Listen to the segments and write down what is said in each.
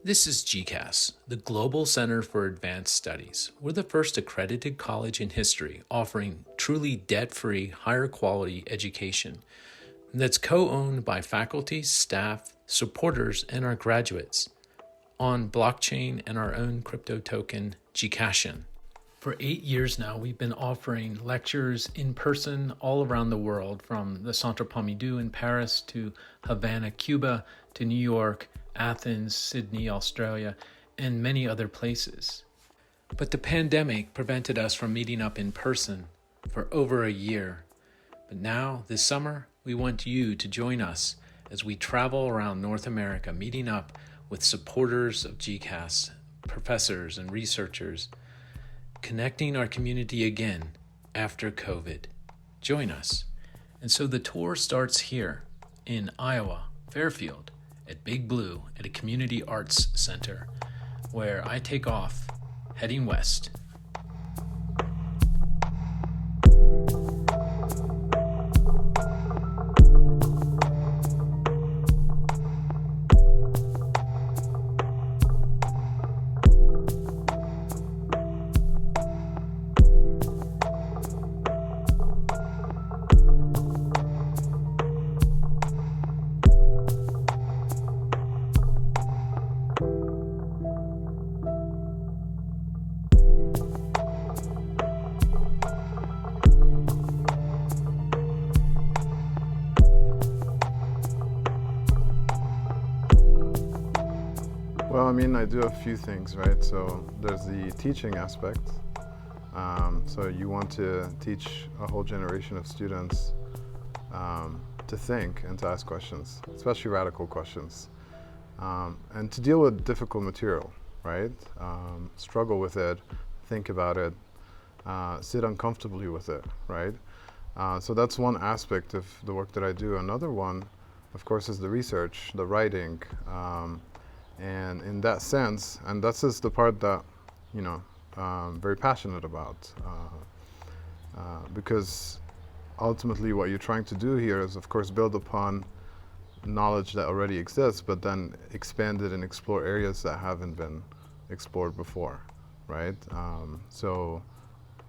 This is GCAS, the Global Center for Advanced Studies. We're the first accredited college in history offering truly debt-free, higher quality education that's co-owned by faculty, staff, supporters, and our graduates on blockchain and our own crypto token, GCASian. For 8 years now, we've been offering lectures in person all around the world, from the Centre Pompidou in Paris to Havana, Cuba, to New York, Athens, Sydney, Australia, and many other places. But the pandemic prevented us from meeting up in person for over a year. But now, this summer, we want you to join us as we travel around North America, meeting up with supporters of GCAS, professors and researchers, connecting our community again after COVID. Join us. And so the tour starts here in Iowa, Fairfield, at Big Blue at a community arts center, where I take off heading west. Well, I do a few things, right? So there's the teaching aspect. So you want to teach a whole generation of students to think and to ask questions, especially radical questions, and to deal with difficult material, right? Struggle with it, think about it, sit uncomfortably with it, right? So that's one aspect of the work that I do. Another one, of course, is the research, the writing. And in that sense, and that's just the part that, I'm very passionate about, because ultimately what you're trying to do here is, of course, build upon knowledge that already exists, but then expand it and explore areas that haven't been explored before, right? So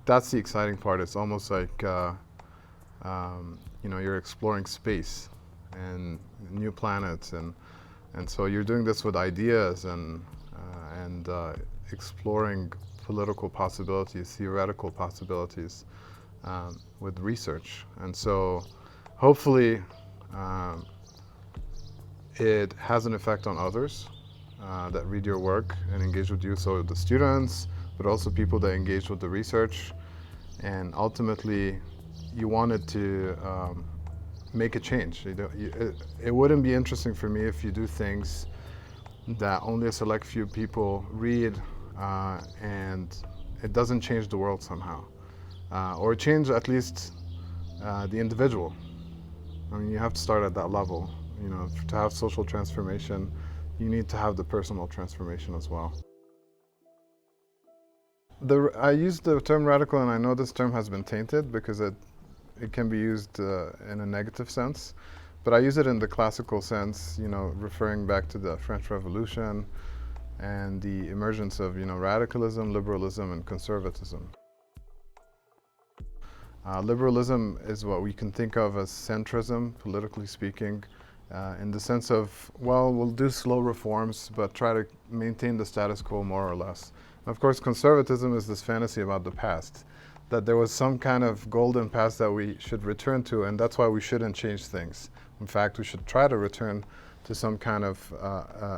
that's the exciting part. It's almost like, you're exploring space and new planets, and so you're doing this with ideas and exploring political possibilities, theoretical possibilities with research. And so hopefully it has an effect on others that read your work and engage with you. So the students, but also people that engage with the research. And ultimately, you wanted to make a change. It wouldn't be interesting for me if you do things that only a select few people read and it doesn't change the world somehow, or change at least the individual. You have to start at that level. To have social transformation, you need to have the personal transformation as well. I use the term radical, and I know this term has been tainted because it can be used in a negative sense, but I use it in the classical sense, referring back to the French Revolution and the emergence of, radicalism, liberalism, and conservatism. Liberalism is what we can think of as centrism, politically speaking, in the sense of, well, we'll do slow reforms, but try to maintain the status quo more or less. And of course, conservatism is this fantasy about the past, that there was some kind of golden past that we should return to, and that's why we shouldn't change things. In fact, we should try to return to some kind of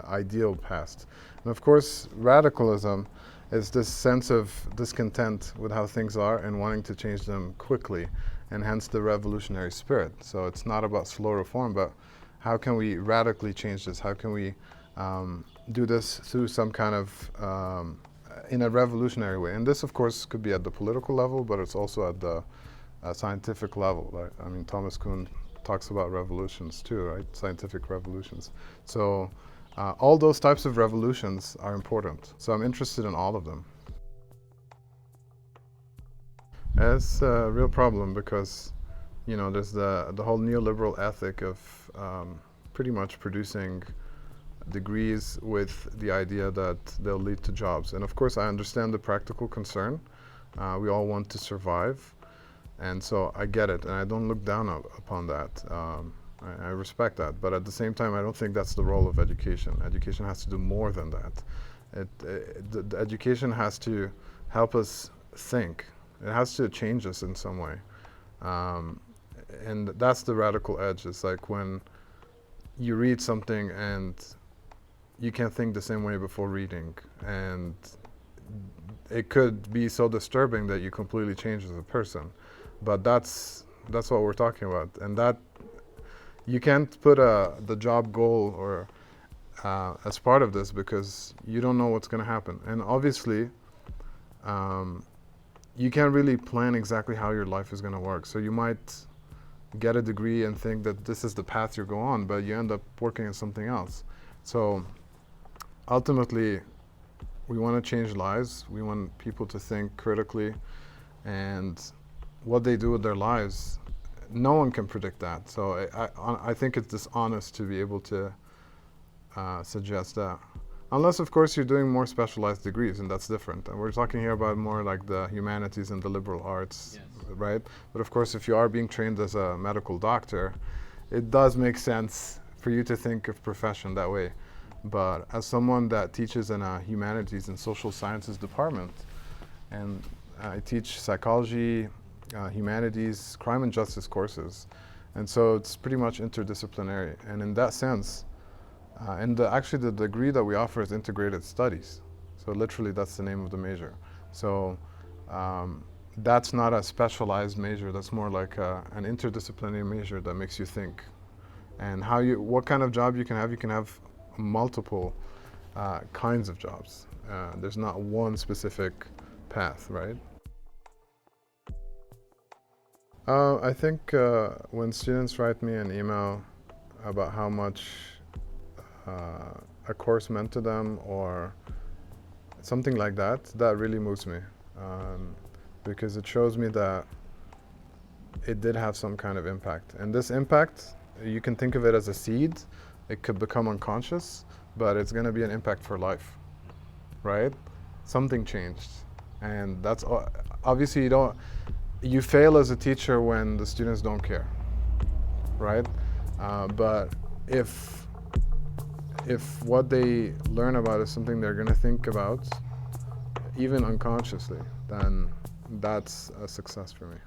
ideal past. And of course, radicalism is this sense of discontent with how things are and wanting to change them quickly, and hence the revolutionary spirit. So it's not about slow reform, but how can we radically change this? How can we do this through some kind of in a revolutionary way? And this, of course, could be at the political level, but it's also at the scientific level. Right? Thomas Kuhn talks about revolutions too, right? Scientific revolutions. So all those types of revolutions are important. So I'm interested in all of them. It's a real problem because, there's the whole neoliberal ethic of pretty much producing degrees with the idea that they'll lead to jobs. And of course, I understand the practical concern. We all want to survive, and so I get it, and I don't look down upon that. I respect that, but at the same time, I don't think that's the role of education. Education has to do more than that. The education has to help us think. It has to change us in some way. And that's the radical edge. It's like when you read something and you can't think the same way before reading, and it could be so disturbing that you completely change as a person. But that's what we're talking about, and that you can't put the job goal or as part of this, because you don't know what's going to happen. And obviously, you can't really plan exactly how your life is going to work. So you might get a degree and think that this is the path you go on, but you end up working in something else. So ultimately, we want to change lives. We want people to think critically, and what they do with their lives, no one can predict that. So I think it's dishonest to be able to suggest that. Unless, of course, you're doing more specialized degrees, and that's different. And we're talking here about more like the humanities and the liberal arts, yes, right? But of course, if you are being trained as a medical doctor, it does make sense for you to think of profession that way. But as someone that teaches in a humanities and social sciences department, and I teach psychology, humanities, crime and justice courses, and so it's pretty much interdisciplinary. And in that sense, actually the degree that we offer is integrated studies. So literally that's the name of the major. So that's not a specialized major, that's more like an interdisciplinary major that makes you think. And what kind of job you can have multiple kinds of jobs. There's not one specific path, right? I think when students write me an email about how much a course meant to them or something like that, that really moves me, because it shows me that it did have some kind of impact. And this impact, you can think of it as a seed. It could become unconscious, but it's going to be an impact for life, right? Something changed. And that's obviously you fail as a teacher when the students don't care, right? But if what they learn about is something they're going to think about, even unconsciously, then that's a success for me.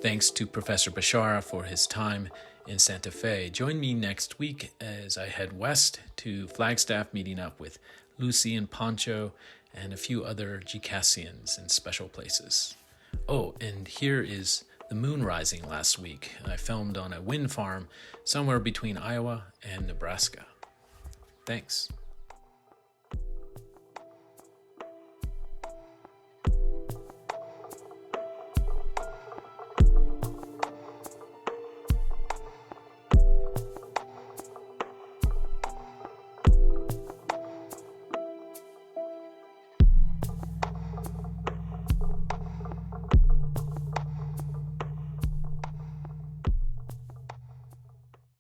Thanks to Professor Bashara for his time in Santa Fe. Join me next week as I head west to Flagstaff, meeting up with Lucy and Pancho and a few other GCASians in special places. Oh, and here is the moon rising last week. I filmed on a wind farm somewhere between Iowa and Nebraska. Thanks.